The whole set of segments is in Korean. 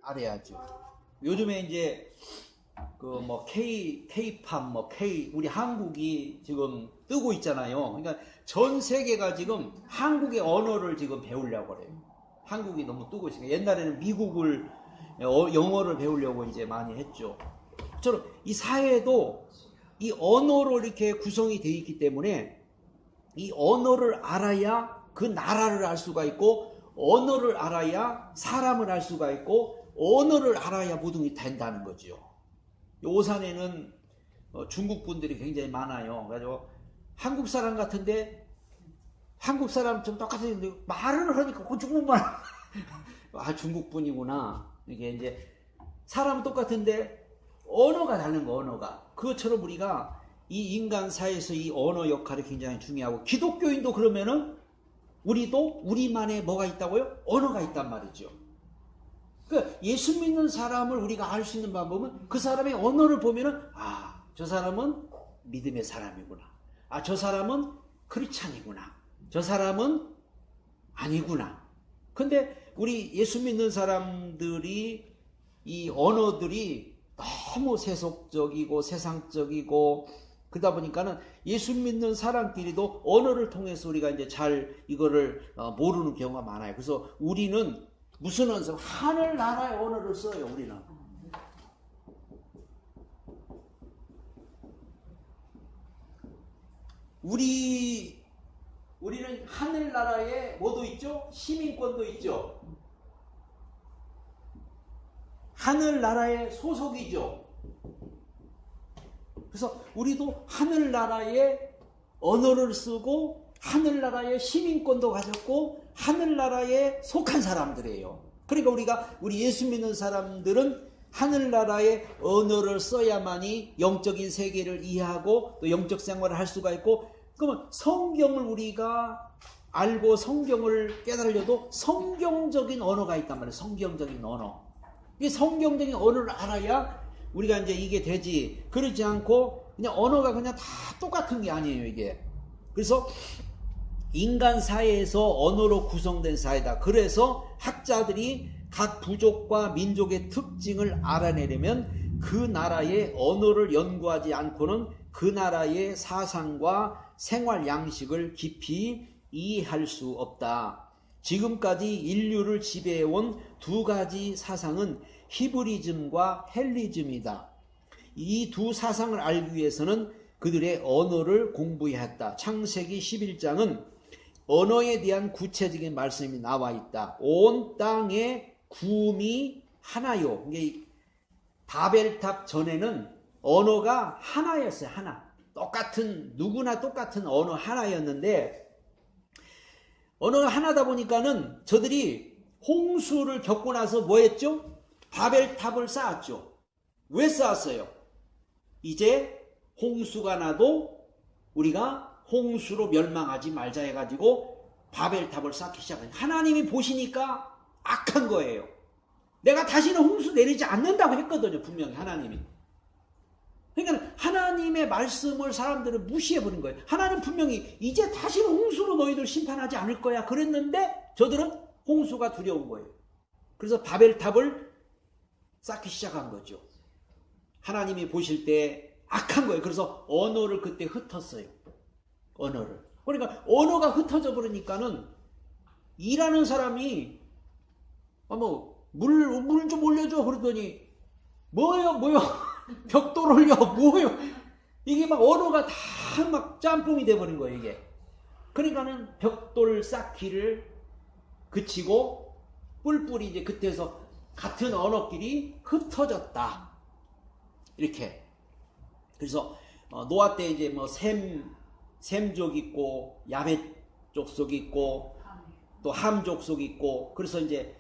알아야죠. 요즘에 이제 그 뭐 K-팝 뭐 우리 한국이 지금 뜨고 있잖아요. 그러니까 전 세계가 지금 한국의 언어를 지금 배우려고 그래요. 한국이 너무 뜨고 있으니까 옛날에는 미국을 영어를 배우려고 이제 많이 했죠. 저는 이 사회도 이 언어로 이렇게 구성이 되어 있기 때문에 이 언어를 알아야 그 나라를 알 수가 있고, 언어를 알아야 사람을 알 수가 있고, 언어를 알아야 모든 게 된다는 거죠. 오산에는 중국 분들이 굉장히 많아요. 그래서 한국 사람 같은데 한국 사람 좀 똑같은데 말을 하니까 중국말 아 중국 분이구나. 이게 이제 사람은 똑같은데 언어가 다른 거, 언어가. 그것처럼 우리가 이 인간 사회에서 이 언어 역할이 굉장히 중요하고, 기독교인도 그러면은 우리도 우리만의 뭐가 있다고요? 언어가 있단 말이죠. 그 예수 믿는 사람을 우리가 알 수 있는 방법은 그 사람의 언어를 보면은 아, 저 사람은 믿음의 사람이구나. 아, 저 사람은 크리스찬이구나. 저 사람은 아니구나. 근데 우리 예수 믿는 사람들이 이 언어들이 너무 세속적이고 세상적이고 그러다 보니까는 예수 믿는 사람끼리도 언어를 통해서 우리가 이제 잘 이거를 모르는 경우가 많아요. 그래서 우리는 무슨 언어? 하늘나라의 언어를 써요, 우리는. 우리는 하늘나라에 뭐도 있죠? 시민권도 있죠. 하늘나라의 소속이죠. 그래서 우리도 하늘나라의 언어를 쓰고 하늘나라의 시민권도 가졌고 하늘나라에 속한 사람들이에요. 그러니까 우리 예수 믿는 사람들은 하늘나라의 언어를 써야만이 영적인 세계를 이해하고 또 영적 생활을 할 수가 있고, 그러면 성경을 우리가 알고 성경을 깨달으려도 성경적인 언어가 있단 말이에요. 성경적인 언어. 이 성경적인 언어를 알아야 우리가 이제 이게 되지. 그러지 않고 그냥 언어가 그냥 다 똑같은 게 아니에요, 이게. 그래서 인간 사회에서 언어로 구성된 사회다. 그래서 학자들이 각 부족과 민족의 특징을 알아내려면 그 나라의 언어를 연구하지 않고는 그 나라의 사상과 생활 양식을 깊이 이해할 수 없다. 지금까지 인류를 지배해온 두 가지 사상은 히브리즘과 헬리즘이다. 이 두 사상을 알기 위해서는 그들의 언어를 공부해야 했다. 창세기 11장은 언어에 대한 구체적인 말씀이 나와 있다. 온 땅의 구음이 하나요. 이게 바벨탑 전에는 언어가 하나였어요. 하나. 누구나 똑같은 언어 하나였는데, 언어가 하나다 보니까는 저들이 홍수를 겪고 나서 뭐 했죠? 바벨탑을 쌓았죠. 왜 쌓았어요? 이제 홍수가 나도 우리가 홍수로 멸망하지 말자 해가지고 바벨탑을 쌓기 시작해요. 하나님이 보시니까 악한 거예요. 내가 다시는 홍수 내리지 않는다고 했거든요. 분명히 하나님이. 그러니까 하나님의 말씀을 사람들은 무시해버린 거예요. 하나님 분명히 이제 다시는 홍수로 너희들 심판하지 않을 거야 그랬는데 저들은 홍수가 두려운 거예요. 그래서 바벨탑을 쌓기 시작한 거죠. 하나님이 보실 때 악한 거예요. 그래서 언어를 그때 흩었어요. 언어를. 그러니까 언어가 흩어져 버리니까는 일하는 사람이 물 좀 올려줘 그러더니 뭐요 벽돌 올려 뭐요, 이게 막 언어가 다 막 짬뽕이 돼버린 거예요 이게. 그러니까는 벽돌 쌓기를 그치고 뿔뿔이 이제 그때서 같은 언어끼리 흩어졌다 이렇게. 그래서 노아 때 이제 뭐 셈족 있고 야벳 족속 있고 또 함 족속 있고, 그래서 이제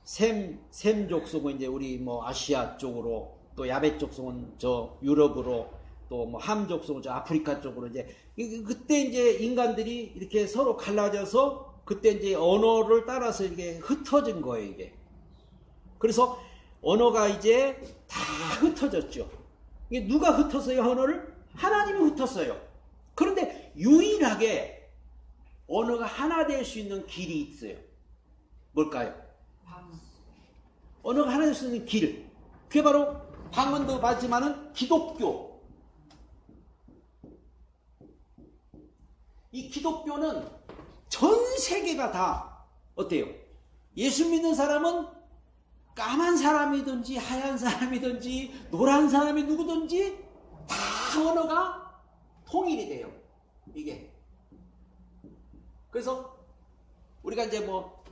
셈 족속은 이제 우리 뭐 아시아 쪽으로, 또 야벳 족속은 저 유럽으로, 또 뭐 함 족속은 저 아프리카 쪽으로, 이제 그때 이제 인간들이 이렇게 서로 갈라져서 그때 이제 언어를 따라서 이게 흩어진 거예요 이게. 그래서 언어가 이제 다 흩어졌죠. 이게 누가 흩었어요 언어를? 하나님이 흩었어요. 그런데 유일하게 언어가 하나 될 수 있는 길이 있어요. 뭘까요? 언어가 하나님 쓰는 길. 그게 바로 방언도 맞지만은 기독교. 이 기독교는 전 세계가 다 어때요? 예수 믿는 사람은 까만 사람이든지 하얀 사람이든지 노란 사람이 누구든지 다 언어가 통일이 돼요. 이게. 그래서 우리가 이제 뭐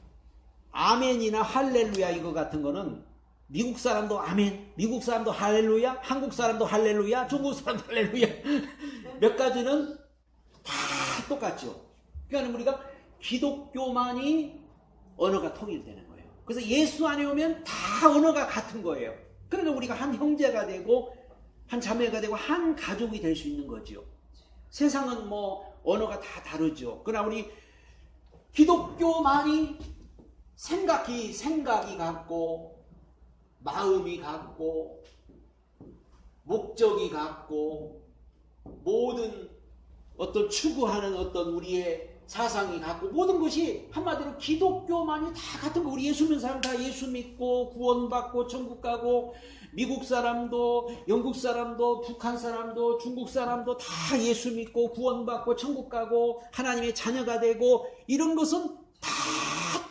아멘이나 할렐루야 이거 같은 거는 미국 사람도 아멘, 미국 사람도 할렐루야, 한국 사람도 할렐루야, 중국 사람도 할렐루야 몇 가지는 다 똑같죠. 그러니까 우리가 기독교만이 언어가 통일되는 거예요. 그래서 예수 안에 오면 다 언어가 같은 거예요. 그러니까 우리가 한 형제가 되고 한 자매가 되고 한 가족이 될 수 있는 거죠. 세상은 뭐 언어가 다 다르죠. 그러나 우리 기독교만이 생각이 같고 마음이 같고 목적이 같고 모든 어떤 추구하는 어떤 우리의 사상이 같고 모든 것이 한마디로 기독교만이 다 같은 거. 우리 예수 믿는 사람 다 예수 믿고 구원받고 천국 가고 미국 사람도 영국 사람도 북한 사람도 중국 사람도 다 예수 믿고 구원받고 천국 가고 하나님의 자녀가 되고 이런 것은 다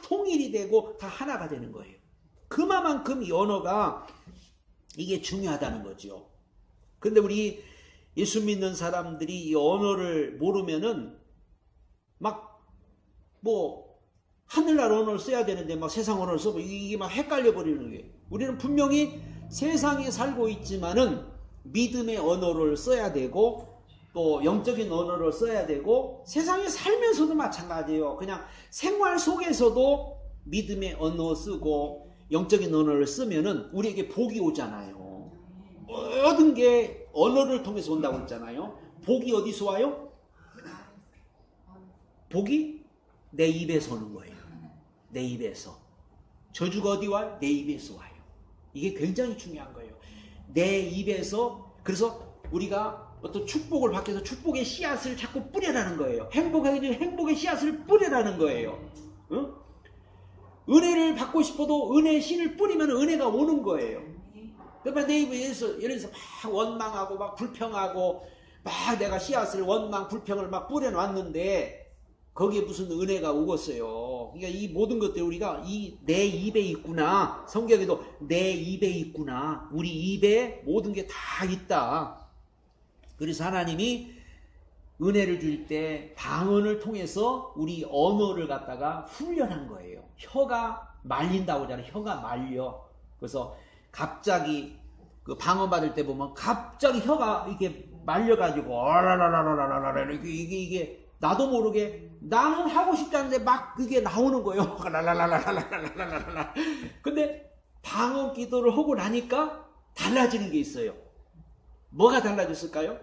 통일이 되고 다 하나가 되는 거예요. 그만큼 이 언어가 이게 중요하다는 거죠. 그런데 우리 예수 믿는 사람들이 이 언어를 모르면은 막 뭐 하늘나라 언어를 써야 되는데 막 세상 언어를 써고 이게 막 헷갈려 버리는 거예요. 우리는 분명히 세상에 살고 있지만은 믿음의 언어를 써야 되고 또 영적인 언어를 써야 되고 세상에 살면서도 마찬가지예요. 그냥 생활 속에서도 믿음의 언어 쓰고 영적인 언어를 쓰면은 우리에게 복이 오잖아요. 모든 게 언어를 통해서 온다고 했잖아요. 복이 어디서 와요? 복이 내 입에서 오는 거예요. 내 입에서. 저주가 어디 와요? 내 입에서 와요. 이게 굉장히 중요한 거예요. 내 입에서. 그래서 우리가 어떤 축복을 받기 위해서 축복의 씨앗을 자꾸 뿌려라는 거예요. 행복하기 전에 행복의 씨앗을 뿌려라는 거예요. 응? 은혜를 받고 싶어도 은혜의 씨를 뿌리면 은혜가 오는 거예요. 그러니까 내 입에서 예를 들어서 막 원망하고 막 불평하고 막 내가 씨앗을 원망 불평을 막 뿌려놨는데 거기에 무슨 은혜가 오겠어요. 그러니까 이 모든 것들 우리가 이 내 입에 있구나. 성경에도 내 입에 있구나. 우리 입에 모든 게 다 있다. 그래서 하나님이 은혜를 줄 때 방언을 통해서 우리 언어를 갖다가 훈련한 거예요. 혀가 말린다고 하잖아요. 혀가 말려. 그래서 갑자기 그 방언 받을 때 보면 갑자기 혀가 이렇게 말려가지고 어라라라라라라라 이게 나도 모르게 나는 하고 싶지 않은데 막 그게 나오는 거예요. 근데 방언 기도를 하고 나니까 달라지는 게 있어요. 뭐가 달라졌을까요?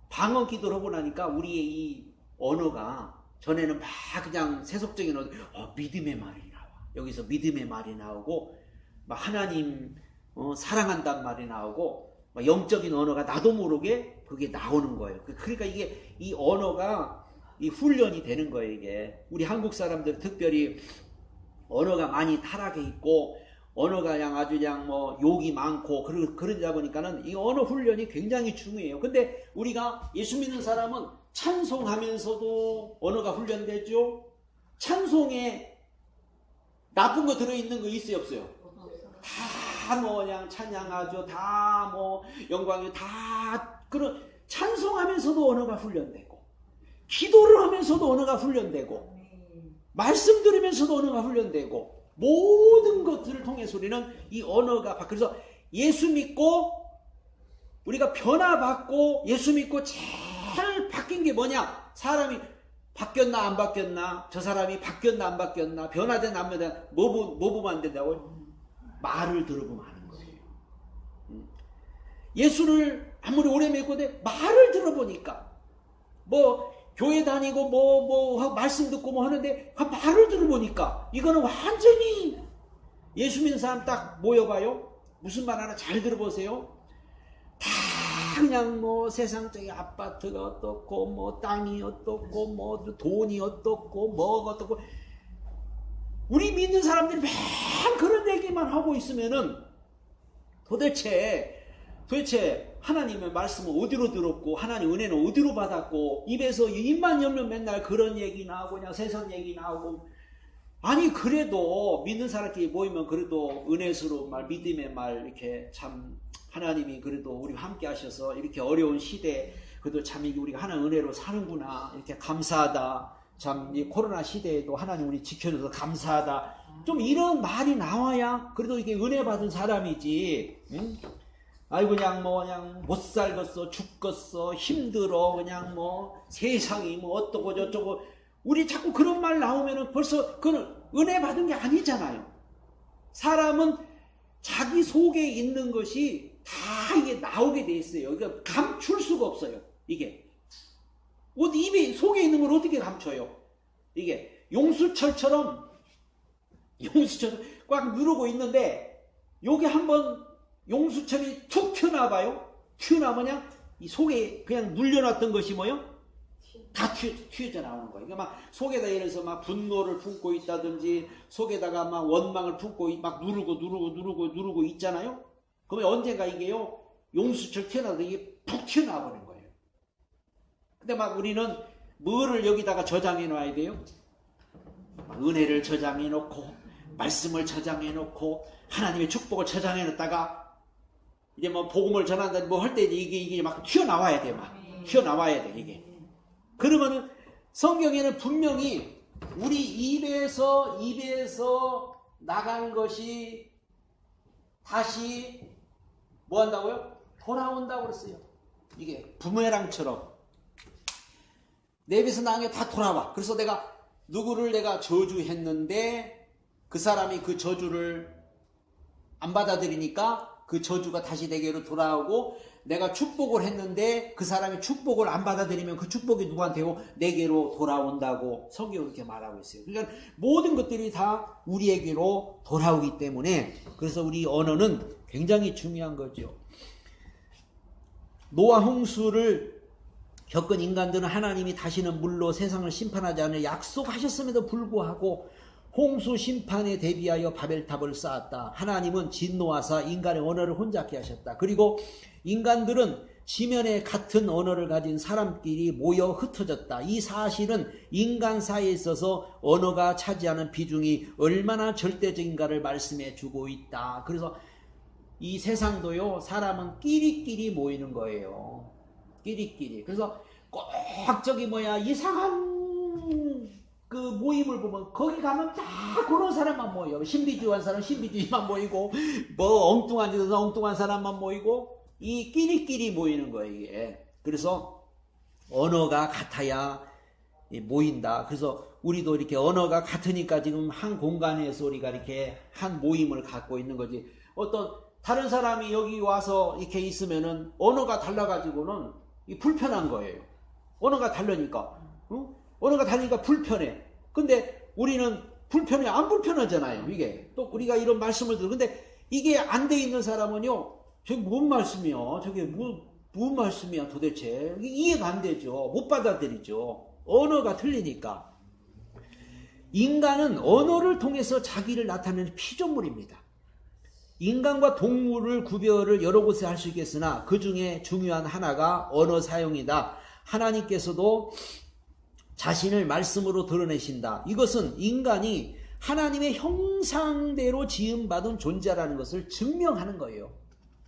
방언 기도를 하고 나니까 우리의 이 언어가 전에는 막 그냥 세속적인 언어, 믿음의 말이 나와. 여기서 믿음의 말이 나오고 막 하나님 사랑한다는 말이 나오고 막 영적인 언어가 나도 모르게 그게 나오는 거예요. 그러니까 이게 이 언어가 이 훈련이 되는 거예요. 이게 우리 한국 사람들 특별히 언어가 많이 타락해 있고 언어가 그냥 아주 그냥 뭐 욕이 많고 그러다 보니까는 이 언어 훈련이 굉장히 중요해요. 근데 우리가 예수 믿는 사람은 찬송하면서도 언어가 훈련되죠. 찬송에 나쁜 거 들어있는 거 있어요, 없어요? 다 뭐 그냥 찬양하죠. 다 뭐 영광이 다 그런 찬송하면서도 언어가 훈련되고 기도를 하면서도 언어가 훈련되고 말씀 들으면서도 언어가 훈련되고 모든 것들을 통해서 우리는 이 언어가 그래서 예수 믿고 우리가 변화받고 예수 믿고 제일 바뀐 게 뭐냐? 사람이 바뀌었나 안 바뀌었나? 저 사람이 바뀌었나 안 바뀌었나? 변화된 안 변화된 뭐 보면 안 된다고? 말을 들어보면 아는 거예요. 예수를 아무리 오래 믿고 말을 들어보니까 뭐 교회 다니고 뭐 말씀 듣고 뭐 하는데 말을 들어보니까 이거는 완전히 예수 믿는 사람 딱 모여봐요. 무슨 말 하나 잘 들어보세요. 다 그냥 뭐 세상적인 아파트가 어떻고 뭐 땅이 어떻고 뭐 돈이 어떻고 뭐가 어떻고 우리 믿는 사람들이 맨 그런 얘기 얘기만 하고 있으면은 도대체 하나님의 말씀은 어디로 들었고 하나님 은혜는 어디로 받았고 입에서 입만 열면 맨날 그런 얘기나 하고 그냥 세상 얘기나 하고 아니 그래도 믿는 사람끼리 모이면 그래도 은혜스러운 말 믿음의 말 이렇게 참 하나님이 그래도 우리와 함께 하셔서 이렇게 어려운 시대에 그래도 참 이게 우리가 하나님 은혜로 사는구나 이렇게 감사하다 참 이 코로나 시대에도 하나님 우리 지켜줘서 감사하다 좀 이런 말이 나와야 그래도 이게 은혜 받은 사람이지 응? 아이 그냥 못 살겠어 죽겠어 힘들어 그냥 세상이 어떠고 저쩌고 우리 자꾸 그런 말 나오면은 벌써 그건 은혜 받은 게 아니잖아요. 사람은 자기 속에 있는 것이 다 이게 나오게 돼 있어요. 그러니까 감출 수가 없어요. 이게 어디 입에 속에 있는 걸 어떻게 감춰요? 이게 용수철처럼 꽉 누르고 있는데 여기 한번 용수철이 툭 튀어나와봐요. 튀어나오면 이 속에 그냥 눌려놨던 것이 다 튀어져 나오는 거예요. 그러니까 막 속에다 예를 들어서 막 분노를 품고 있다든지 속에다가 막 원망을 품고 막 누르고 있잖아요. 그러면 언젠가 이게요 용수철 튀어나와서 이게 푹 튀어나와 버린 거예요. 근데 막 우리는 뭐를 여기다가 저장해 놔야 돼요? 은혜를 저장해 놓고 말씀을 저장해 놓고 하나님의 축복을 저장해 놓다가 이제 복음을 전한다 할 때 이게 막 튀어나와야 돼. 막 튀어나와야 돼 이게. 그러면은 성경에는 분명히 우리 입에서 나간 것이 다시 한다고요? 돌아온다고 그랬어요. 이게 부메랑처럼 내 입에서 나간 게 다 돌아와. 그래서 누구를 내가 저주했는데 그 사람이 그 저주를 안 받아들이니까 그 저주가 다시 내게로 돌아오고 내가 축복을 했는데 그 사람이 축복을 안 받아들이면 그 축복이 누구한테 오고 내게로 돌아온다고 성경은 그렇게 말하고 있어요. 그러니까 모든 것들이 다 우리에게로 돌아오기 때문에 그래서 우리 언어는 굉장히 중요한 거죠. 노아 홍수를 겪은 인간들은 하나님이 다시는 물로 세상을 심판하지 않을 약속하셨음에도 불구하고 홍수 심판에 대비하여 바벨탑을 쌓았다. 하나님은 진노하사 인간의 언어를 혼잡게 하셨다. 그리고 인간들은 지면에 같은 언어를 가진 사람끼리 모여 흩어졌다. 이 사실은 인간 사이에 있어서 언어가 차지하는 비중이 얼마나 절대적인가를 말씀해 주고 있다. 그래서 이 세상도요 사람은 끼리끼리 모이는 거예요. 끼리끼리. 그래서 꼭 이상한 그 모임을 보면 거기 가면 다 그런 사람만 모여요. 신비주의한 사람 신비주의만 모이고 엉뚱한 데서 엉뚱한 사람만 모이고 이 끼리끼리 모이는 거예요. 이게. 그래서 언어가 같아야 모인다. 그래서 우리도 이렇게 언어가 같으니까 지금 한 공간에서 우리가 이렇게 한 모임을 갖고 있는 거지. 어떤 다른 사람이 여기 와서 이렇게 있으면은 언어가 달라가지고는 불편한 거예요. 언어가 다르니까. 응? 언어가 다르니까 불편해. 근데 우리는 불편해. 안 불편하잖아요. 이게. 또 우리가 이런 말씀을 들어. 근데 이게 안 돼 있는 사람은요. 저게 뭔 말씀이야? 저게 뭔 말씀이야 도대체? 이해가 안 되죠. 못 받아들이죠. 언어가 틀리니까. 인간은 언어를 통해서 자기를 나타내는 피조물입니다. 인간과 동물을 구별을 여러 곳에 할 수 있겠으나 그 중에 중요한 하나가 언어 사용이다. 하나님께서도 자신을 말씀으로 드러내신다. 이것은 인간이 하나님의 형상대로 지음받은 존재라는 것을 증명하는 거예요.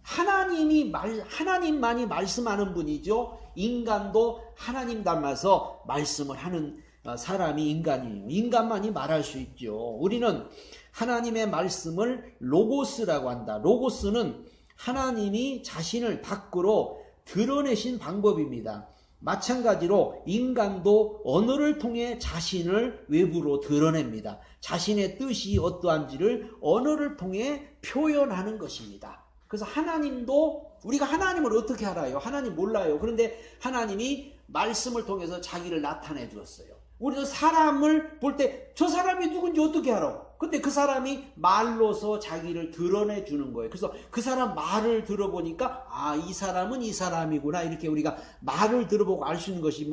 하나님만이 말씀하는 분이죠. 인간도 하나님 닮아서 말씀을 하는 사람이 인간이에요. 인간만이 말할 수 있죠. 우리는 하나님의 말씀을 로고스라고 한다. 로고스는 하나님이 자신을 밖으로 드러내신 방법입니다. 마찬가지로 인간도 언어를 통해 자신을 외부로 드러냅니다. 자신의 뜻이 어떠한지를 언어를 통해 표현하는 것입니다. 그래서 하나님도 우리가 하나님을 어떻게 알아요? 하나님 몰라요. 그런데 하나님이 말씀을 통해서 자기를 나타내 주었어요. 우리도 사람을 볼 때 저 사람이 누군지 어떻게 알아? 근데 그 사람이 말로서 자기를 드러내 주는 거예요. 그래서 그 사람 말을 들어보니까 이 사람은 이 사람이구나. 이렇게 우리가 말을 들어보고 알 수 있는 것이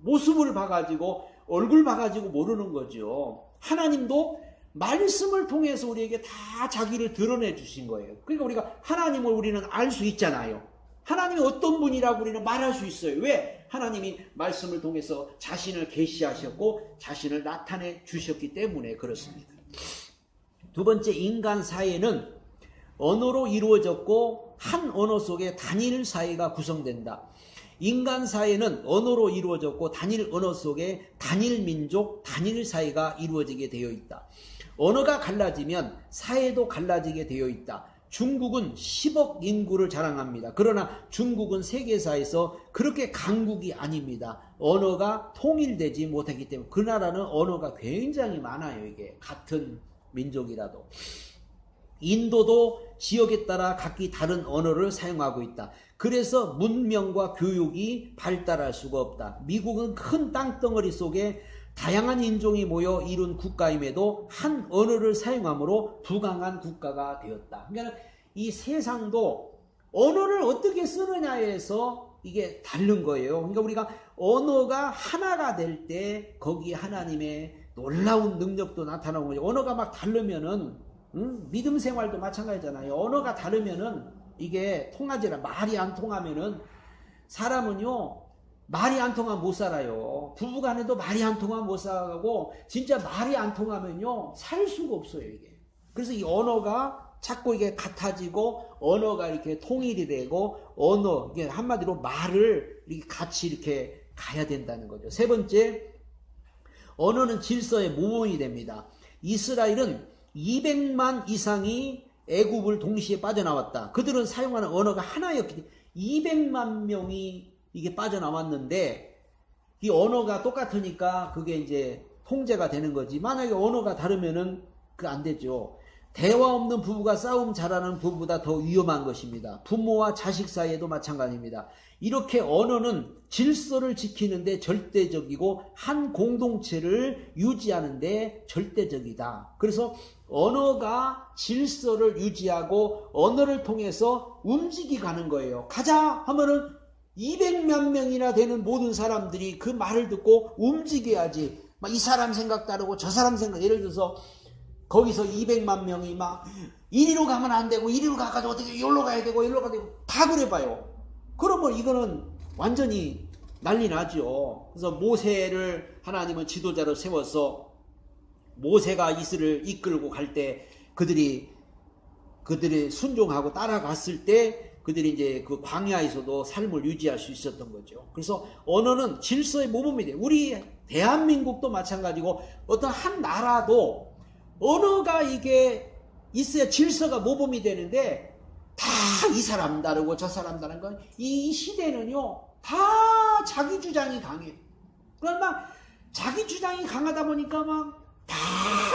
모습을 봐가지고 얼굴 봐가지고 모르는 거죠. 하나님도 말씀을 통해서 우리에게 다 자기를 드러내 주신 거예요. 그러니까 우리가 하나님을 우리는 알 수 있잖아요. 하나님이 어떤 분이라고 우리는 말할 수 있어요. 왜? 하나님이 말씀을 통해서 자신을 계시하셨고 자신을 나타내 주셨기 때문에 그렇습니다. 두 번째, 인간 사회는 언어로 이루어졌고 한 언어 속에 단일 사회가 구성된다. 인간 사회는 언어로 이루어졌고 단일 언어 속에 단일 민족, 단일 사회가 이루어지게 되어 있다. 언어가 갈라지면 사회도 갈라지게 되어 있다. 중국은 10억 인구를 자랑합니다. 그러나 중국은 세계사에서 그렇게 강국이 아닙니다. 언어가 통일되지 못했기 때문에 그 나라는 언어가 굉장히 많아요. 이게 같은 민족이라도. 인도도 지역에 따라 각기 다른 언어를 사용하고 있다. 그래서 문명과 교육이 발달할 수가 없다. 미국은 큰 땅덩어리 속에 다양한 인종이 모여 이룬 국가임에도 한 언어를 사용함으로 부강한 국가가 되었다. 그러니까 이 세상도 언어를 어떻게 쓰느냐에서 이게 다른 거예요. 그러니까 우리가 언어가 하나가 될 때 거기에 하나님의 놀라운 능력도 나타나고 거죠. 언어가 막 다르면은 믿음 생활도 마찬가지잖아요. 언어가 다르면은 이게 통하지라. 말이 안 통하면은 사람은요 말이 안 통하면 못 살아요. 부부간에도 말이 안 통하면 못 살아가고 진짜 말이 안 통하면요 살 수가 없어요 이게. 그래서 이 언어가 자꾸 이게 같아지고 언어가 이렇게 통일이 되고 언어 이게 한마디로 말을 이렇게 같이 이렇게 가야 된다는 거죠. 세 번째, 언어는 질서의 모범이 됩니다. 이스라엘은 200만 이상이 애굽을 동시에 빠져나왔다. 그들은 사용하는 언어가 하나였기 때문에 200만 명이 이게 빠져나왔는데 이 언어가 똑같으니까 그게 이제 통제가 되는 거지. 만약에 언어가 다르면은 그 안 되죠. 대화 없는 부부가 싸움 잘하는 부부보다 더 위험한 것입니다. 부모와 자식 사이에도 마찬가지입니다. 이렇게 언어는 질서를 지키는데 절대적이고 한 공동체를 유지하는데 절대적이다. 그래서 언어가 질서를 유지하고 언어를 통해서 움직이 가는 거예요. 가자 하면은 200몇 명이나 되는 모든 사람들이 그 말을 듣고 움직여야지. 막 이 사람 생각 다르고 저 사람 생각, 예를 들어서 거기서 200만 명이 막 이리로 가면 안 되고 이리로 가가지고 어떻게 여기로 가야 되고 이리로 가야 되고 다 그래봐요. 그러면 이거는 완전히 난리 나죠. 그래서 모세를 하나님은 지도자로 세워서 모세가 이스라엘을 이끌고 갈 때 그들이 순종하고 따라갔을 때 그들이 이제 그 광야에서도 삶을 유지할 수 있었던 거죠. 그래서 언어는 질서의 모범이 돼요. 우리 대한민국도 마찬가지고 어떤 한 나라도 언어가 이게 있어야 질서가 모범이 되는데 다 이 사람 다르고 저 사람 다른 건 이 시대는요 다 자기 주장이 강해. 그러니까 막 자기 주장이 강하다 보니까 막 다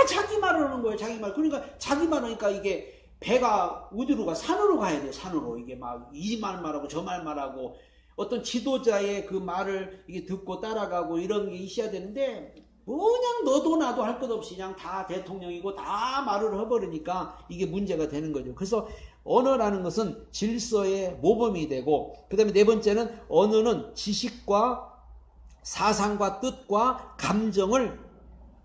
자기 말을 하는 거예요. 자기 말. 그러니까 자기 말 하니까 이게 배가 어디로 가? 산으로 가야 돼요. 산으로. 이게 막 이 말 말하고 저 말 말하고 어떤 지도자의 그 말을 이게 듣고 따라가고 이런 게 있어야 되는데 그냥 너도 나도 할 것 없이 그냥 다 대통령이고 다 말을 해버리니까 이게 문제가 되는 거죠. 그래서 언어라는 것은 질서의 모범이 되고, 그 다음에 네 번째는 언어는 지식과 사상과 뜻과 감정을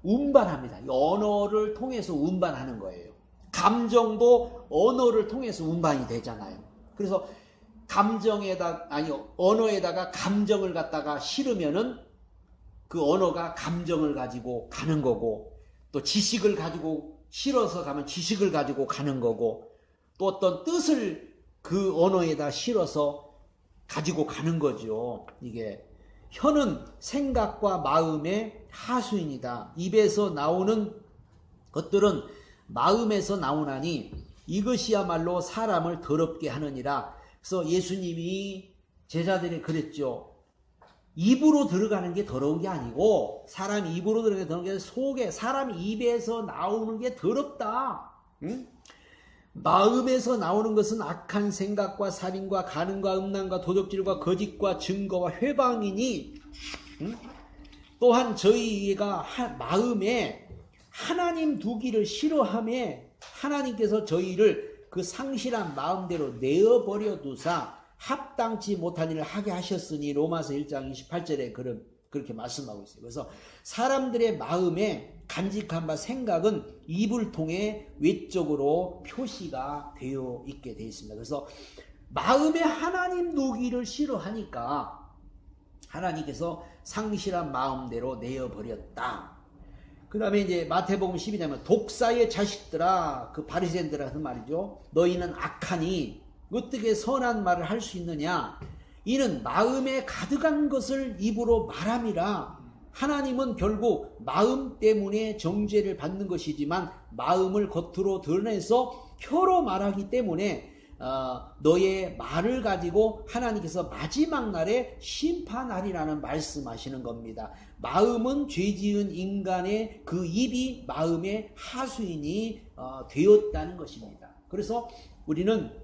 운반합니다. 언어를 통해서 운반하는 거예요. 감정도 언어를 통해서 운반이 되잖아요. 그래서 언어에다가 감정을 갖다가 실으면은 그 언어가 감정을 가지고 가는 거고, 또 지식을 가지고 실어서 가면 지식을 가지고 가는 거고, 또 어떤 뜻을 그 언어에다 실어서 가지고 가는 거죠. 이게 혀는 생각과 마음의 하수인이다. 입에서 나오는 것들은 마음에서 나오나니 이것이야말로 사람을 더럽게 하느니라. 그래서 예수님이 제자들이 그랬죠. 입으로 들어가는 게 더러운 게 아니고 사람 입으로 들어가는 게 더러운 게 아니라 속에 사람 입에서 나오는 게 더럽다. 응? 마음에서 나오는 것은 악한 생각과 살인과 간음과 음란과 도적질과 거짓과 증거와 회방이니 또한 저희가 마음에 하나님 두기를 싫어하며 하나님께서 저희를 그 상실한 마음대로 내어버려 두사 합당치 못한 일을 하게 하셨으니 로마서 1장 28절에 그렇게 말씀하고 있어요. 그래서 사람들의 마음에 간직한 바 생각은 입을 통해 외적으로 표시가 되어 있게 되어 있습니다. 그래서 마음에 하나님 두기를 싫어하니까 하나님께서 상실한 마음대로 내어버렸다. 그 다음에 이제 마태복음 12장에 독사의 자식들아, 그 바리새인들아 하는 말이죠. 너희는 악하니 어떻게 선한 말을 할 수 있느냐? 이는 마음에 가득한 것을 입으로 말함이라. 하나님은 결국 마음 때문에 정죄를 받는 것이지만 마음을 겉으로 드러내서 혀로 말하기 때문에 너의 말을 가지고 하나님께서 마지막 날에 심판하리라는 말씀하시는 겁니다. 마음은 죄지은 인간의 그 입이 마음의 하수인이 되었다는 것입니다. 그래서 우리는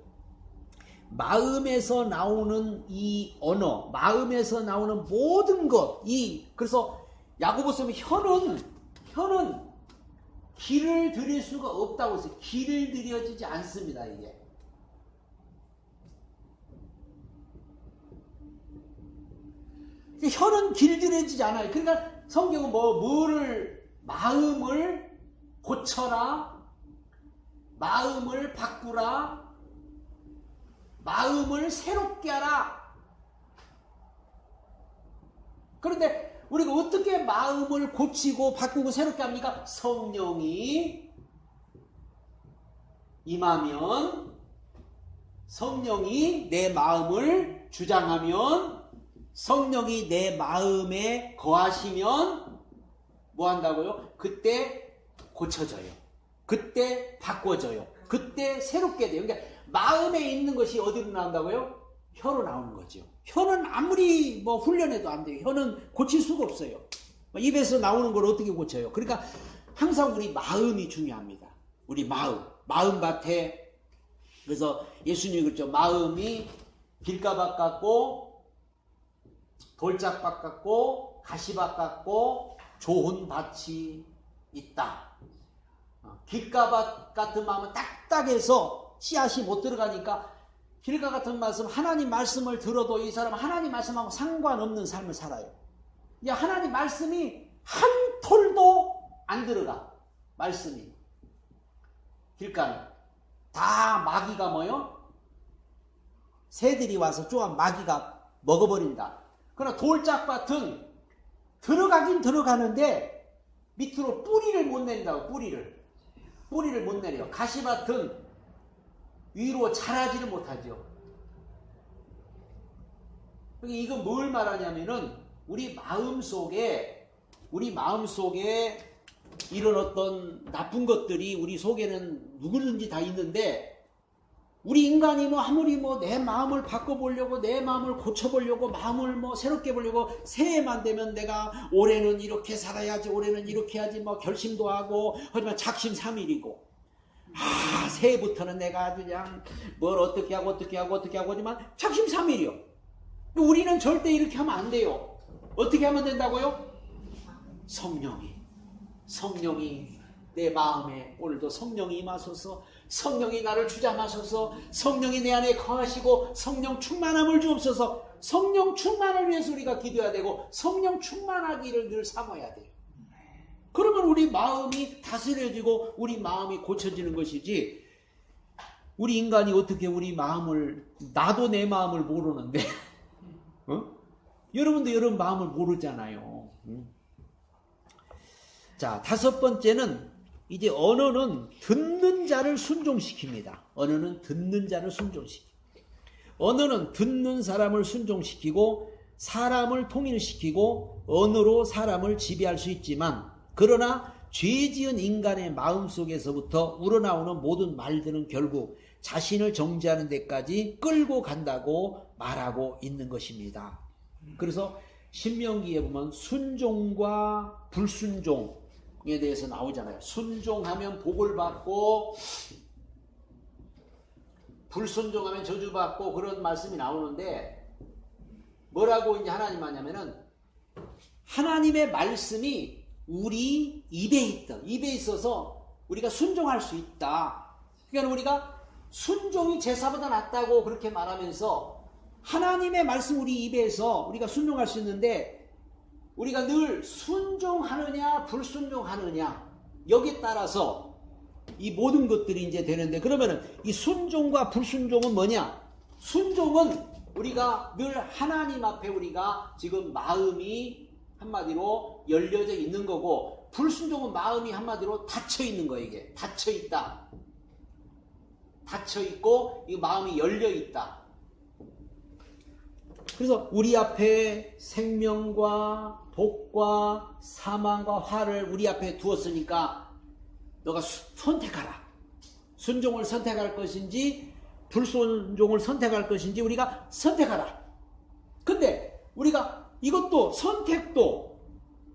마음에서 나오는 이 언어, 마음에서 나오는 모든 것, 그래서 야고보서 보면 혀는 길을 들일 수가 없다고 했어요. 길을 들여지지 않습니다, 이게. 혀는 길들여지지 않아요. 그러니까 성경은 마음을 고쳐라, 마음을 바꾸라, 마음을 새롭게 하라. 그런데 우리가 어떻게 마음을 고치고 바꾸고 새롭게 합니까? 성령이 임하면, 성령이 내 마음을 주장하면, 성령이 내 마음에 거하시면 뭐 한다고요? 그때 고쳐져요. 그때 바꿔져요. 그때 새롭게 돼요. 그러니까 마음에 있는 것이 어디로 나온다고요? 혀로 나오는 거죠. 혀는 아무리 훈련해도 안 돼요. 혀는 고칠 수가 없어요. 입에서 나오는 걸 어떻게 고쳐요? 그러니까 항상 우리 마음이 중요합니다. 우리 마음밭에, 그래서 예수님이 그랬죠. 마음이 길가밭 같고 돌짝밭 같고 가시밭 같고 좋은 밭이 있다. 길가밭 같은 마음은 딱딱해서 씨앗이 못 들어가니까 길가 같은 말씀, 하나님 말씀을 들어도 이 사람은 하나님 말씀하고 상관없는 삶을 살아요. 하나님 말씀이 한 톨도 안 들어가. 말씀이. 길가는. 다 마귀가 새들이 와서 쪼아 마귀가 먹어버린다. 그러나 돌짝밭은 들어가긴 들어가는데 밑으로 뿌리를 못 낸다고. 뿌리를 못 내려. 가시밭은 위로 자라지를 못하죠. 이건 뭘 말하냐면은 우리 마음속에 이런 어떤 나쁜 것들이 우리 속에는 누구든지 다 있는데, 우리 인간이 아무리 내 마음을 바꿔보려고, 내 마음을 고쳐보려고, 마음을 새롭게 보려고, 새해만 되면 내가 올해는 이렇게 살아야지, 올해는 이렇게 해야지 결심도 하고, 하지만 작심삼일이고, 새해부터는 내가 그냥 뭘 어떻게 하고 하지만 작심삼일이요. 우리는 절대 이렇게 하면 안 돼요. 어떻게 하면 된다고요? 성령이 내 마음에 오늘도 성령이 임하소서, 성령이 나를 주장하소서, 성령이 내 안에 거하시고 성령 충만함을 주옵소서. 성령 충만을 위해서 우리가 기도해야 되고 성령 충만하기를 늘 사모해야 돼요. 그러면 우리 마음이 다스려지고 우리 마음이 고쳐지는 것이지, 우리 인간이 어떻게 우리 마음을, 나도 내 마음을 모르는데 여러분도 여러분 마음을 모르잖아요. 자, 다섯 번째는 이제 언어는 듣는 자를 순종시킵니다. 언어는 듣는 자를 순종시킵니다. 언어는 듣는 사람을 순종시키고 사람을 통일시키고 언어로 사람을 지배할 수 있지만, 그러나 죄지은 인간의 마음속에서부터 우러나오는 모든 말들은 결국 자신을 정죄하는 데까지 끌고 간다고 말하고 있는 것입니다. 그래서 신명기에 보면 순종과 불순종에 대해서 나오잖아요. 순종하면 복을 받고 불순종하면 저주받고 그런 말씀이 나오는데, 뭐라고 이제 하나님 하냐면은, 하나님의 말씀이 우리 입에 있어서 우리가 순종할 수 있다. 그러니까 우리가 순종이 제사보다 낫다고 그렇게 말하면서 하나님의 말씀 우리 입에서 우리가 순종할 수 있는데, 우리가 늘 순종하느냐 불순종하느냐 여기에 따라서 이 모든 것들이 이제 되는데, 그러면은 이 순종과 불순종은 뭐냐? 순종은 우리가 늘 하나님 앞에 우리가 지금 마음이 한마디로 열려져 있는 거고, 불순종은 마음이 한마디로 닫혀 있는 거예요. 이게 닫혀 있다. 닫혀 있고 이 마음이 열려 있다. 그래서 우리 앞에 생명과 복과 사망과 화를 우리 앞에 두었으니까 너가 선택하라. 순종을 선택할 것인지 불순종을 선택할 것인지 우리가 선택하라. 근데 우리가 이것도 선택도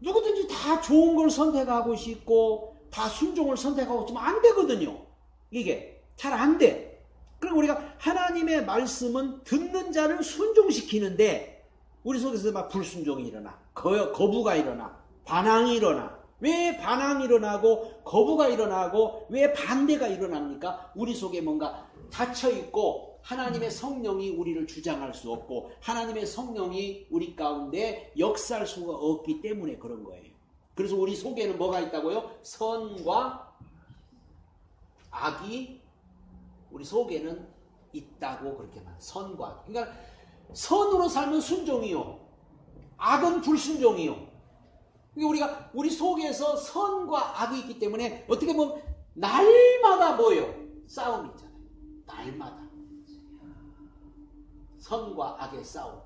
누구든지 다 좋은 걸 선택하고 싶고 다 순종을 선택하고 싶으면 안 되거든요. 이게 잘 안 돼. 그럼 우리가 하나님의 말씀은 듣는 자를 순종시키는데 우리 속에서 막 불순종이 일어나, 거부가 일어나, 반항이 일어나. 왜 반항이 일어나고 거부가 일어나고 왜 반대가 일어납니까? 우리 속에 뭔가 닫혀있고 하나님의 성령이 우리를 주장할 수 없고 하나님의 성령이 우리 가운데 역사할 수가 없기 때문에 그런 거예요. 그래서 우리 속에는 뭐가 있다고요? 선과 악이 우리 속에는 있다고 그렇게 말해요. 선과 악. 그러니까 선으로 살면 순종이요, 악은 불순종이요. 그러니까 우리가 우리 속에서 선과 악이 있기 때문에 어떻게 보면 날마다 뭐예요? 싸움이 있잖아요. 날마다 선과 악의 싸움,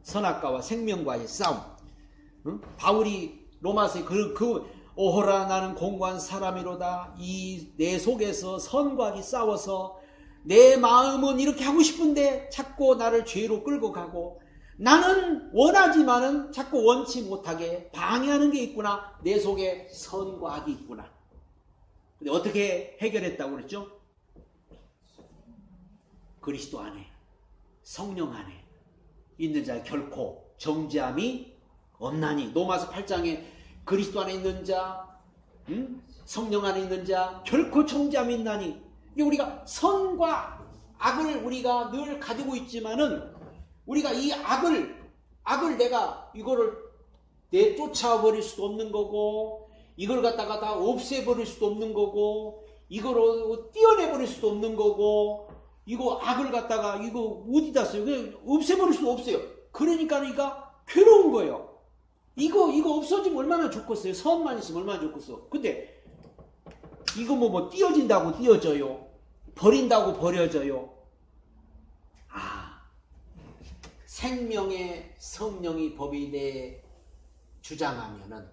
선악과와 생명과의 싸움. 응? 바울이 로마서에 오호라 나는 공고한 사람이로다. 이 내 속에서 선과 악이 싸워서 내 마음은 이렇게 하고 싶은데 자꾸 나를 죄로 끌고 가고, 나는 원하지만은 자꾸 원치 못하게 방해하는 게 있구나. 내 속에 선과 악이 있구나. 근데 어떻게 해결했다고 그랬죠? 그리스도 안에, 성령 안에 있는 자 결코 정죄함이 없나니. 로마서 8장에 그리스도 안에 있는 자, 성령 안에 있는 자 결코 정죄함이 있나니. 우리가 선과 악을 우리가 늘 가지고 있지만은 우리가 이 악을 내가 이거를 내쫓아버릴 수도 없는 거고, 이걸 갖다가 다 없애버릴 수도 없는 거고, 이걸 띄어내버릴 수도 없는 거고, 이거 악을 갖다가 이거 어디다 써요? 그냥 없애버릴 수도 없어요. 그러니까 괴로운 거예요. 이거 없어지면 얼마나 좋겠어요. 선만 있으면 얼마나 좋겠어. 근데 이거 뭐 띄어진다고 띄어져요. 버린다고 버려져요. 생명의 성령이 법이 내 주장하면은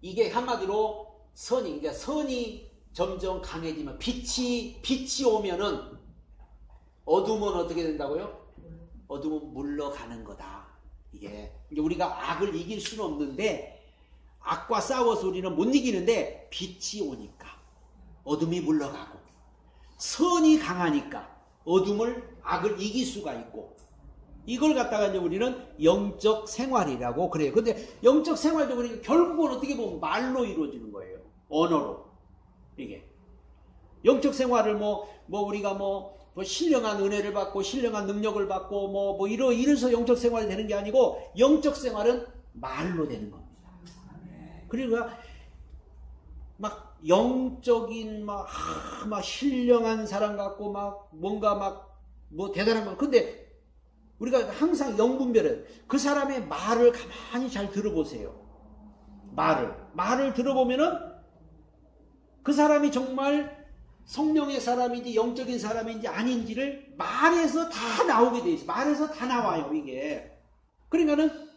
이게 한마디로 그러니까 선이 점점 강해지면 빛이 오면은 어둠은 어떻게 된다고요? 어둠은 물러가는 거다. 이게 우리가 악을 이길 수는 없는데, 악과 싸워서 우리는 못 이기는데 빛이 오니까 어둠이 물러가고, 선이 강하니까 악을 이길 수가 있고, 이걸 갖다가 이제 우리는 영적 생활이라고 그래요. 근데 영적 생활도 우리가 결국은 어떻게 보면 말로 이루어지는 거예요. 언어로. 이게 영적 생활을 우리가 신령한 은혜를 받고 신령한 능력을 받고 이래서 영적 생활이 되는 게 아니고, 영적 생활은 말로 되는 겁니다. 그리고 막 영적인 막 신령한 사람 같고 뭔가 대단한 거. 근데 우리가 항상 영분별은 그 사람의 말을 가만히 잘 들어보세요. 말을 들어보면은 그 사람이 정말 성령의 사람인지 영적인 사람인지 아닌지를 말에서 다 나오게 돼 있어요. 말에서 다 나와요, 이게. 그러니까는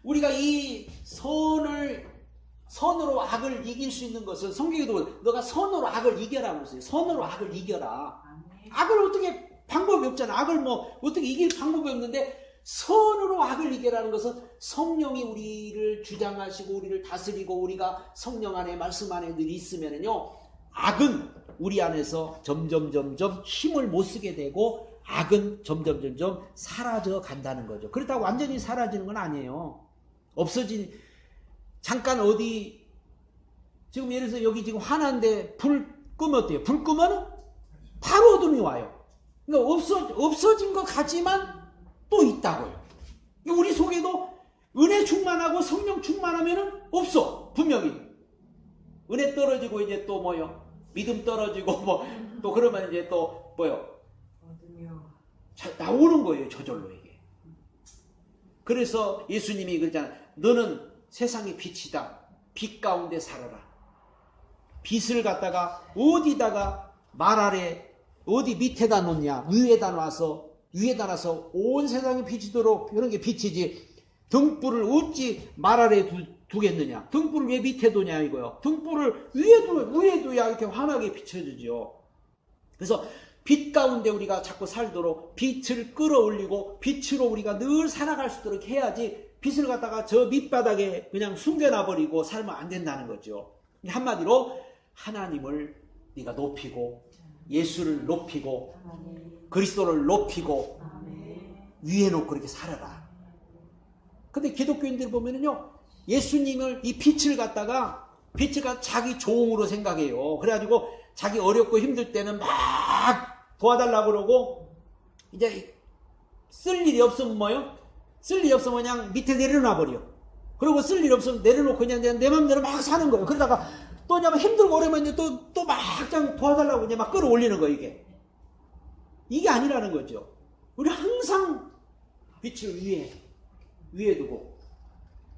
우리가 이 선으로 악을 이길 수 있는 것은 성경에도 너가 선으로 악을 이겨라 그랬어요. 선으로 악을 이겨라. 악을 어떻게, 방법이 없잖아. 악을 어떻게 이길 방법이 없는데, 선으로 악을 이겨라는 것은 성령이 우리를 주장하시고 우리를 다스리고 우리가 성령 안에 말씀 안에 늘 있으면은요, 악은 우리 안에서 점점 힘을 못 쓰게 되고 악은 점점 사라져 간다는 거죠. 그렇다고 완전히 사라지는 건 아니에요. 잠깐 어디, 지금 예를 들어서 여기 지금 화난데 불 끄면 어때요? 불 끄면 바로 어둠이 와요. 그러니까 없어진 것 같지만 또 있다고요. 우리 속에도 은혜 충만하고 성령 충만하면은 없어. 분명히. 은혜 떨어지고 이제 또 뭐요? 믿음 떨어지고 뭐 또 그러면 이제 또 뭐요? 나오는 거예요. 저절로 이게. 그래서 예수님이 그러잖아요. 너는 세상의 빛이다. 빛 가운데 살아라. 빛을 갖다가 어디다가 말 아래 어디 밑에다 놓냐? 위에다 놔서 온 세상의 빛이도록 이런 게 빛이지. 등불을 어찌 말 아래 두겠느냐? 등불을 왜 밑에 두냐 이거요. 등불을 위에 둬야 이렇게 환하게 비춰주죠. 그래서 빛 가운데 우리가 자꾸 살도록 빛을 끌어올리고 빛으로 우리가 늘 살아갈 수 있도록 해야지 빛을 갖다가 저 밑바닥에 그냥 숨겨놔버리고 살면 안 된다는 거죠. 한마디로 하나님을 네가 높이고 예수를 높이고 그리스도를 높이고 위에 놓고 그렇게 살아라. 근데 기독교인들 보면은요, 예수님을 이 빛을 갖다가 자기 종으로 생각해요. 그래가지고 자기 어렵고 힘들 때는 막 도와달라고 그러고, 이제 쓸 일이 없으면 뭐요? 쓸 일이 없으면 그냥 밑에 내려놔버려. 그리고 쓸 일이 없으면 내려놓고 그냥 내 맘대로 막 사는 거예요. 그러다가 또 이제 힘들고 어려우면 이제 또 막 도와달라고 이제 막 끌어올리는 거예요, 이게. 이게 아니라는 거죠. 우리 항상 빛을 위에 두고,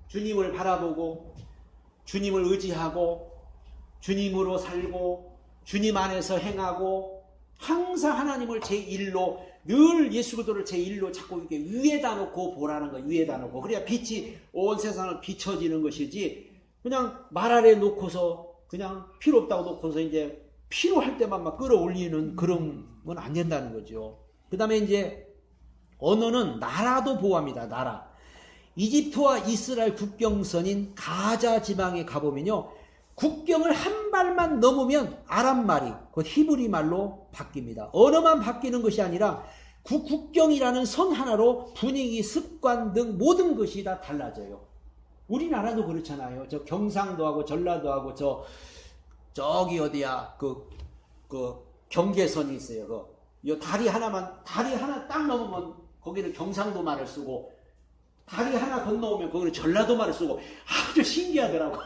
주님을 바라보고, 주님을 의지하고, 주님으로 살고, 주님 안에서 행하고, 항상 하나님을 제1로, 늘 예수 그리스도를 제1로 자꾸 이렇게 위에다 놓고 보라는 거예요. 위에다 놓고. 그래야 빛이 온 세상을 비춰지는 것이지, 그냥 말 아래 놓고서, 그냥 필요 없다고 놓고서 이제 필요할 때만 막 끌어올리는 그런 건 안 된다는 거죠. 그 다음에 이제, 언어는 나라도 보호합니다. 나라. 이집트와 이스라엘 국경선인 가자 지방에 가보면요, 국경을 한 발만 넘으면 아람 말이, 그 히브리 말로 바뀝니다. 언어만 바뀌는 것이 아니라 그 국경이라는 선 하나로 분위기, 습관 등 모든 것이 다 달라져요. 우리나라도 그렇잖아요. 저 경상도하고 전라도하고 저기 어디야, 그 경계선이 있어요. 이 다리 하나 딱 넘으면 거기는 경상도 말을 쓰고, 다리 하나 건너오면 거기는 전라도 말을 쓰고, 아주 신기하더라고요.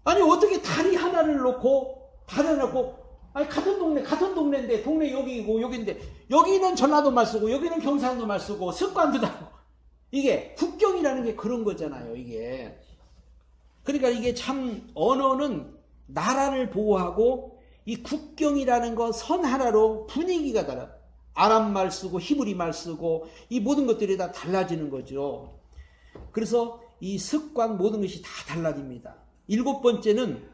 아니, 어떻게 다리 하나를 놓고, 아니, 같은 동네인데, 동네 여기고, 여기인데, 여기는 전라도 말 쓰고, 여기는 경상도 말 쓰고, 습관도 다르고. 이게, 국경이라는 게 그런 거잖아요, 이게. 그러니까 이게 참, 언어는 나라를 보호하고, 이 국경이라는 거 선 하나로 분위기가 달라. 아람 말 쓰고, 히브리 말 쓰고, 이 모든 것들이 다 달라지는 거죠. 그래서 이 습관 모든 것이 다 달라집니다. 7번째는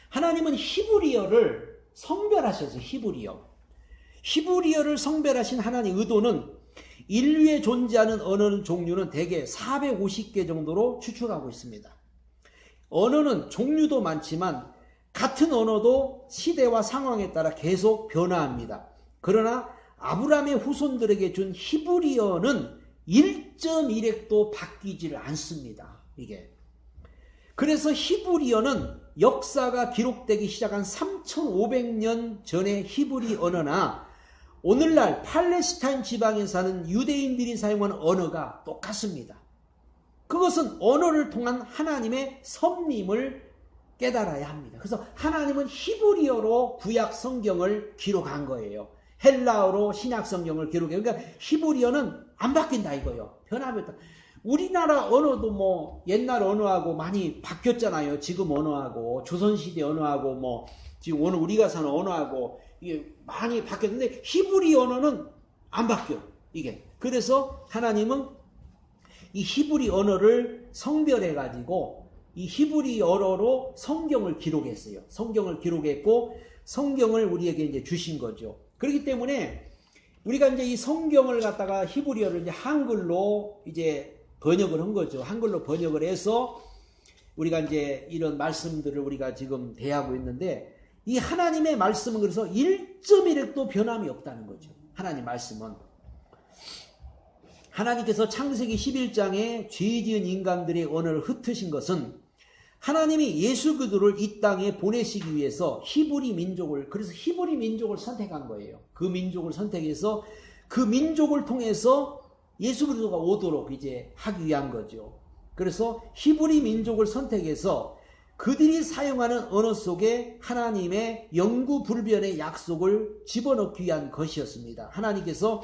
하나님은 히브리어를 성별하셔서 히브리어를 성별하신 하나님의 의도는 인류에 존재하는 언어 종류는 대개 450개 정도로 추측하고 있습니다. 언어는 종류도 많지만 같은 언어도 시대와 상황에 따라 계속 변화합니다. 그러나 아브라함의 후손들에게 준 히브리어는 1.1획도 바뀌지를 않습니다. 이게. 그래서 히브리어는 역사가 기록되기 시작한 3500년 전의 히브리 언어나 오늘날 팔레스타인 지방에 사는 유대인들이 사용하는 언어가 똑같습니다. 그것은 언어를 통한 하나님의 섭림을 깨달아야 합니다. 그래서 하나님은 히브리어로 구약 성경을 기록한 거예요. 헬라어로 신약 성경을 기록해요. 그러니까 히브리어는 안 바뀐다 이거예요. 변화했다. 우리나라 언어도 뭐 옛날 언어하고 많이 바뀌었잖아요. 지금 언어하고 조선시대 언어하고 뭐 지금 오늘 우리가 사는 언어하고 이게 많이 바뀌었는데 히브리 언어는 안 바뀌어. 이게. 그래서 하나님은 이 히브리 언어를 성별해 가지고 이 히브리 언어로 성경을 기록했어요. 성경을 기록했고 성경을 우리에게 이제 주신 거죠. 그렇기 때문에 우리가 이제 이 성경을 갖다가 히브리어를 이제 한글로 이제 번역을 한 거죠. 한글로 번역을 해서 우리가 이제 이런 말씀들을 우리가 지금 대하고 있는데 이 하나님의 말씀은 그래서 1.1획도 변함이 없다는 거죠. 하나님 말씀은. 하나님께서 창세기 11장에 죄 지은 인간들의 언어를 흩으신 것은 하나님이 예수 그리스도를 이 땅에 보내시기 위해서 히브리 민족을, 그래서 히브리 민족을 선택한 거예요. 그 민족을 선택해서 그 민족을 통해서 예수 그리스도가 오도록 이제 하기 위한 거죠. 그래서 히브리 민족을 선택해서 그들이 사용하는 언어 속에 하나님의 영구불변의 약속을 집어넣기 위한 것이었습니다. 하나님께서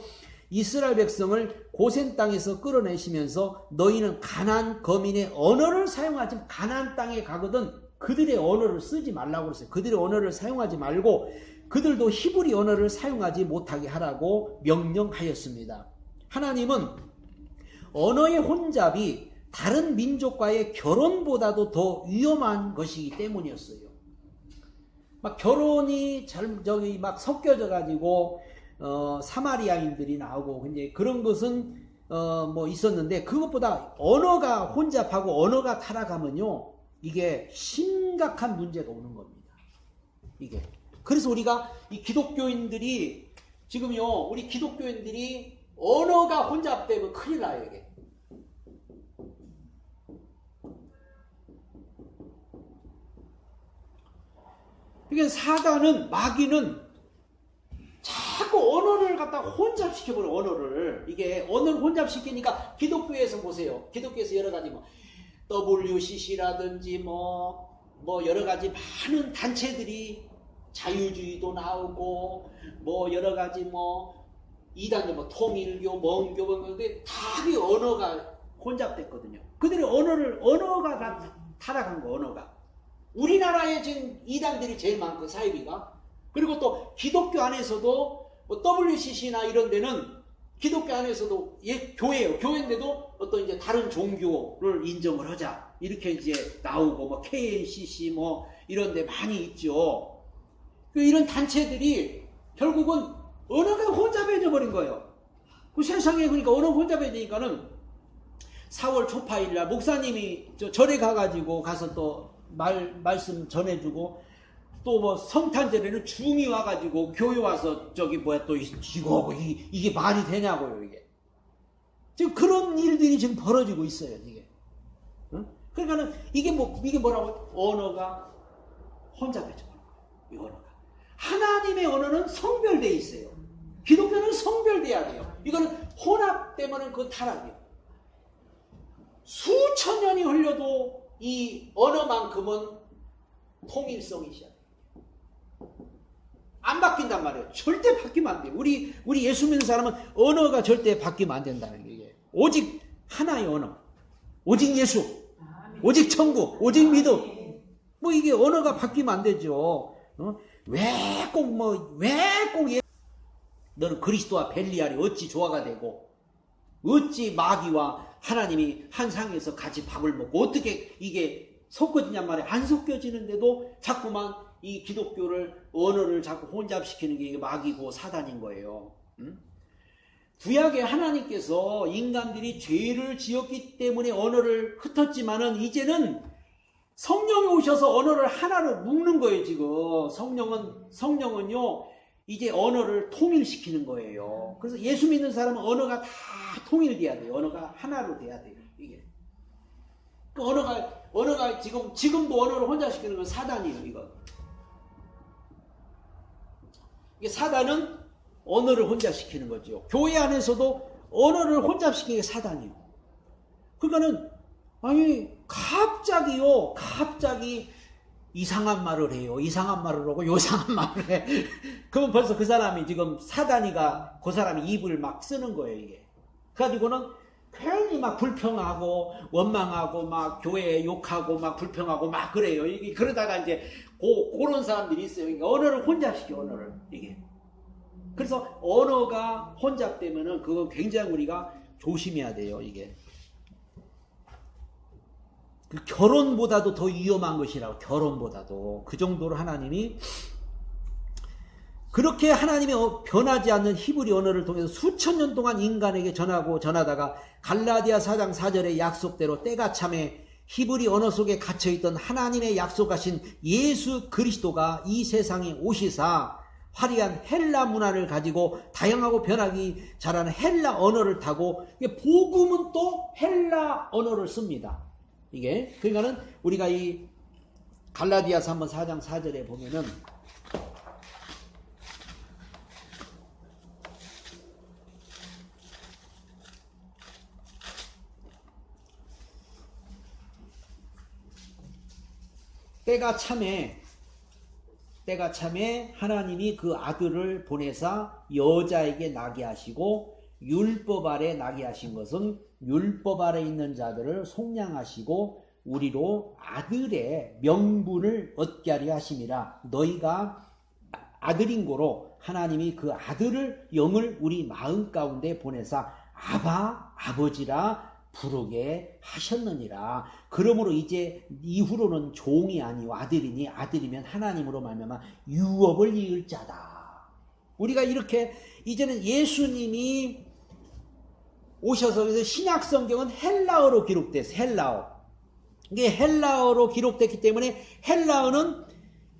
이스라엘 백성을 고센 땅에서 끌어내시면서 너희는 가나안 거민의 언어를 사용하지, 가나안 땅에 가거든 그들의 언어를 쓰지 말라고 그랬어요. 그들의 언어를 사용하지 말고 그들도 히브리 언어를 사용하지 못하게 하라고 명령하였습니다. 하나님은 언어의 혼잡이 다른 민족과의 결혼보다도 더 위험한 것이기 때문이었어요. 막 결혼이 막 섞여져 가지고 사마리아인들이 나오고 이제 그런 것은 뭐 있었는데, 그것보다 언어가 혼잡하고 언어가 타락하면요 이게 심각한 문제가 오는 겁니다. 이게 그래서 우리가 이 기독교인들이 지금요, 우리 기독교인들이 언어가 혼잡되면 큰일 나요. 이게 그러니까 사단은, 마귀는 자꾸 언어를 갖다가 혼잡시켜버려. 언어를, 이게 언어를 혼잡시키니까 기독교에서 보세요. 기독교에서 여러 가지 뭐 WCC라든지 뭐 여러 가지 많은 단체들이, 자유주의도 나오고 뭐 여러 가지 뭐 이단계 뭐 통일교, 멍교, 근데 다 그 언어가 혼잡됐거든요. 그들의 언어가 다 타락한 거. 언어가 우리나라에 지금 이단들이 제일 많고, 사이비가. 그리고 또 기독교 안에서도 뭐 WCC나 이런 데는 기독교 안에서도 교회예요. 교회인데도 어떤 이제 다른 종교를 인정을 하자 이렇게 이제 나오고, 뭐 KNCC 뭐 이런 데 많이 있죠. 이런 단체들이 결국은 언어가 혼잡해져 버린 거예요. 그 세상에, 그러니까 언어가 혼잡해지니까는 4월 초파일 날 목사님이 절에 가가지고 가서 또 말씀 전해주고, 또 뭐 성탄절에는 중이 와가지고 교회 와서 또 지고 이게 말이 되냐고요. 이게 지금 그런 일들이 지금 벌어지고 있어요. 이게 그러니까는 이게 뭐라고? 언어가 혼잡해져 버린 거예요. 이 언어가. 하나님의 언어는 성별되어 있어요. 기독교는 성별돼야 돼요. 이거는 혼합되면은 그 타락이에요. 수천 년이 흘려도 이 언어만큼은 통일성이 있어야 돼요. 안 바뀐단 말이에요. 절대 바뀌면 안 돼요. 우리 예수 믿는 사람은 언어가 절대 바뀌면 안 된다는 게, 오직 하나의 언어, 오직 예수, 오직 천국, 오직 믿음. 뭐 이게 언어가 바뀌면 안 되죠. 너는 그리스도와 벨리알이 어찌 조화가 되고, 어찌 마귀와 하나님이 한 상에서 같이 밥을 먹고, 어떻게 이게 섞어지냔 말이에요. 안 섞여지는데도 자꾸만 이 기독교를, 언어를 자꾸 혼잡시키는 게 마귀고 사단인 거예요. 구약에 하나님께서 인간들이 죄를 지었기 때문에 언어를 흩었지만은, 이제는 성령이 오셔서 언어를 하나로 묶는 거예요. 지금 성령은요 이제 언어를 통일시키는 거예요. 그래서 예수 믿는 사람은 언어가 다 통일돼야 돼요. 언어가 하나로 돼야 돼요. 이게 그 언어가 지금도 언어를 혼잡시키는 건 사단이에요. 이게 사단은 언어를 혼잡시키는 거죠. 교회 안에서도 언어를 혼잡시키는 게 사단이에요. 그러니까는 갑자기 이상한 말을 해요. 이상한 말을 하고 요상한 말을 해. 그러면 벌써 그 사람이 지금 사단이가 그 사람이 입을 막 쓰는 거예요. 이게 그래가지고는 괜히 막 불평하고 원망하고 막 교회에 욕하고 막 불평하고 막 그래요. 이게 그러다가 이제 그런 사람들이 있어요. 그러니까 언어를 혼잡시켜. 언어를 이게 그래서 언어가 혼잡되면은 그건 굉장히 우리가 조심해야 돼요. 이게 결혼보다도 더 위험한 것이라고. 결혼보다도. 그 정도로 하나님이 그렇게 하나님의 변하지 않는 히브리 언어를 통해서 수천 년 동안 인간에게 전하다가 갈라디아 4장 4절의 약속대로 때가 참에 히브리 언어 속에 갇혀있던 하나님의 약속하신 예수 그리스도가 이 세상에 오시사 화려한 헬라 문화를 가지고 다양하고 변하기 잘하는 헬라 언어를 타고, 복음은 또 헬라 언어를 씁니다. 이게 그러니까는 우리가 이 갈라디아서 한번 4장 4절에 보면은 때가 참에 하나님이 그 아들을 보내사 여자에게 나게 하시고 율법 아래 나게 하신 것은 율법 아래 있는 자들을 속량하시고 우리로 아들의 명분을 얻게 하려 하심이라. 너희가 아들인 고로 하나님이 그 아들을 영을 우리 마음 가운데 보내사 아바 아버지라 부르게 하셨느니라. 그러므로 이제 이후로는 종이 아니요 아들이니 아들이면 하나님으로 말미암아 유업을 이을 자다. 우리가 이렇게 이제는 예수님이 오셔서, 그래서 신약 성경은 헬라어로 기록됐어요. 헬라어. 이게 헬라어로 기록됐기 때문에 헬라어는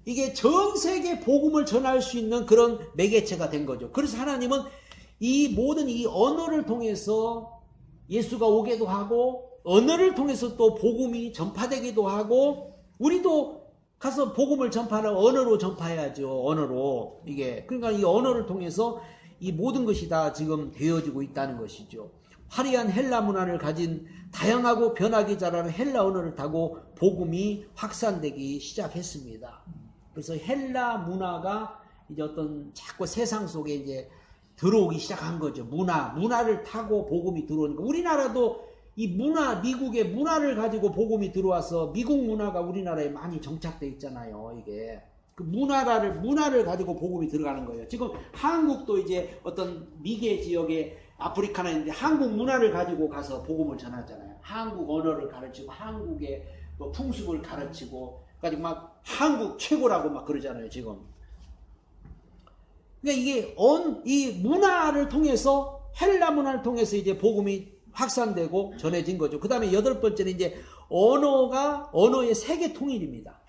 이게 전 세계 복음을 전할 수 있는 그런 매개체가 된 거죠. 그래서 하나님은 이 모든 이 언어를 통해서 예수가 오기도 하고, 언어를 통해서 또 복음이 전파되기도 하고, 우리도 가서 복음을 전파하는 언어로 전파해야죠. 언어로. 이게. 그러니까 이 언어를 통해서 이 모든 것이 다 지금 되어지고 있다는 것이죠. 화려한 헬라 문화를 가진 다양하고 변하기 잘하는 헬라 언어를 타고 복음이 확산되기 시작했습니다. 그래서 헬라 문화가 이제 어떤 자꾸 세상 속에 이제 들어오기 시작한 거죠. 문화를 타고 복음이 들어오니까 우리나라도 이 미국의 문화를 가지고 복음이 들어와서 미국 문화가 우리나라에 많이 정착되어 있잖아요. 이게 그 문화를 가지고 복음이 들어가는 거예요. 지금 한국도 이제 어떤 미개 지역에 아프리카나 있는데 한국 문화를 가지고 가서 복음을 전하잖아요. 한국 언어를 가르치고 한국의 뭐 풍습을 가르치고 가지고 막 한국 최고라고 막 그러잖아요. 지금. 그러니까 이게 이 문화를 통해서 헬라 문화를 통해서 이제 복음이 확산되고 전해진 거죠. 그 다음에 8번째는 이제 언어의 세계 통일입니다.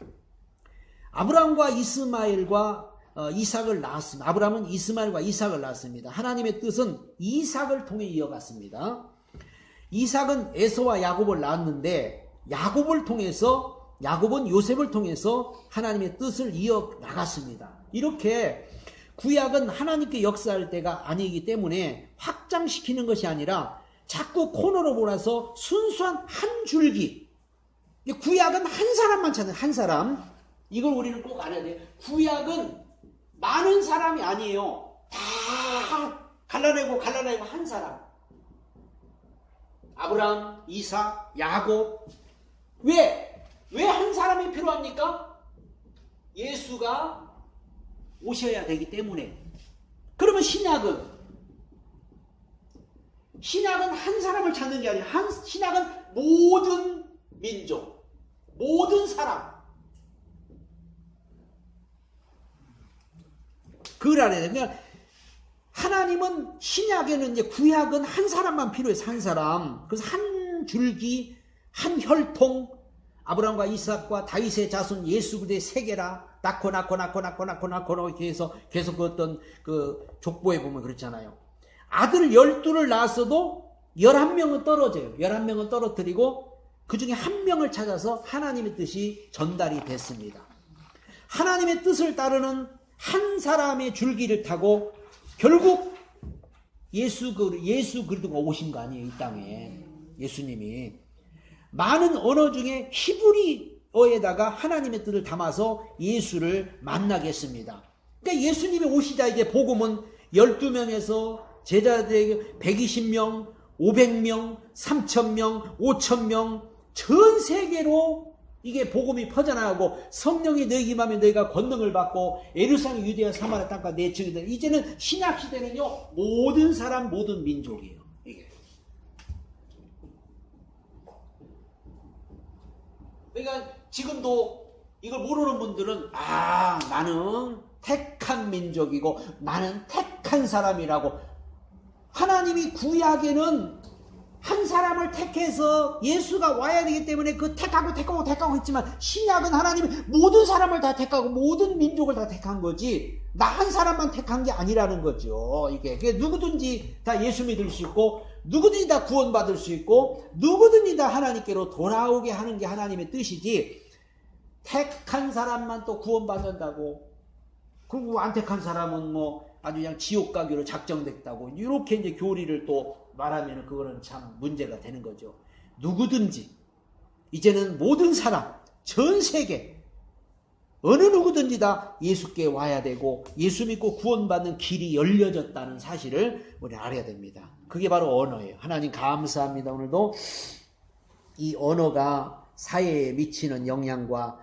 아브라함과 이스마엘과 이삭을 낳았습니다. 아브라함은 이스마엘과 이삭을 낳았습니다. 하나님의 뜻은 이삭을 통해 이어갔습니다. 이삭은 에서와 야곱을 낳았는데 야곱은 요셉을 통해서 하나님의 뜻을 이어나갔습니다. 이렇게 구약은 하나님께 역사할 때가 아니기 때문에 확장시키는 것이 아니라 자꾸 코너로 몰아서 순수한 한 줄기. 구약은 한 사람만 찾는 한 사람. 이걸 우리는 꼭 알아야 돼요. 구약은 많은 사람이 아니에요. 다 갈라내고 한 사람. 아브라함, 이삭, 야곱. 왜 한 사람이 필요합니까? 예수가 오셔야 되기 때문에. 그러면 신약은 한 사람을 찾는 게 아니라 신약은 모든 민족, 모든 사람. 그걸 알아야 돼. 그러니까 하나님은 신약에는 이제 구약은 한 사람만 필요해서 한 사람. 그래서 한 줄기, 한 혈통, 아브라함과 이삭과 다윗의 자손 예수 그리스도의 세계라 낳고 이렇게 해서 계속 그 어떤 그 족보에 보면 그렇잖아요. 아들 12를 낳았어도 11명은 떨어져요. 11명은 떨어뜨리고 그 중에 한 명을 찾아서 하나님의 뜻이 전달이 됐습니다. 하나님의 뜻을 따르는 한 사람의 줄기를 타고 결국 예수 그리스도가 오신 거 아니에요. 이 땅에. 예수님이. 많은 언어 중에 히브리어에다가 하나님의 뜻을 담아서 예수를 만나게 했습니다. 그러니까 예수님이 오시자 이제 복음은 12명에서 제자들에게 120명, 500명, 3,000명, 5,000명 전 세계로 이게 복음이 퍼져나가고 성령이 너희에게 임하면 너희가 권능을 받고 예루살렘, 유대야, 사마리아 땅과 내 증인들. 이제는 신약 시대는요 모든 사람, 모든 민족이에요. 이게. 그러니까 지금도 이걸 모르는 분들은 나는 택한 민족이고 나는 택한 사람이라고. 하나님이 구약에는 한 사람을 택해서 예수가 와야 되기 때문에 그 택하고 했지만 신약은 하나님이 모든 사람을 다 택하고 모든 민족을 다 택한 거지 나 한 사람만 택한 게 아니라는 거죠. 이게 누구든지 다 예수 믿을 수 있고 누구든지 다 구원받을 수 있고 누구든지 다 하나님께로 돌아오게 하는 게 하나님의 뜻이지 택한 사람만 또 구원받는다고 그리고 안 택한 사람은 뭐 아주 그냥 지옥 가기로 작정됐다고 이렇게 이제 교리를 또 말하면 그거는 참 문제가 되는 거죠. 누구든지 이제는 모든 사람 전 세계 어느 누구든지 다 예수께 와야 되고 예수 믿고 구원받는 길이 열려졌다는 사실을 우리 알아야 됩니다. 그게 바로 언어예요. 하나님 감사합니다. 오늘도 이 언어가 사회에 미치는 영향과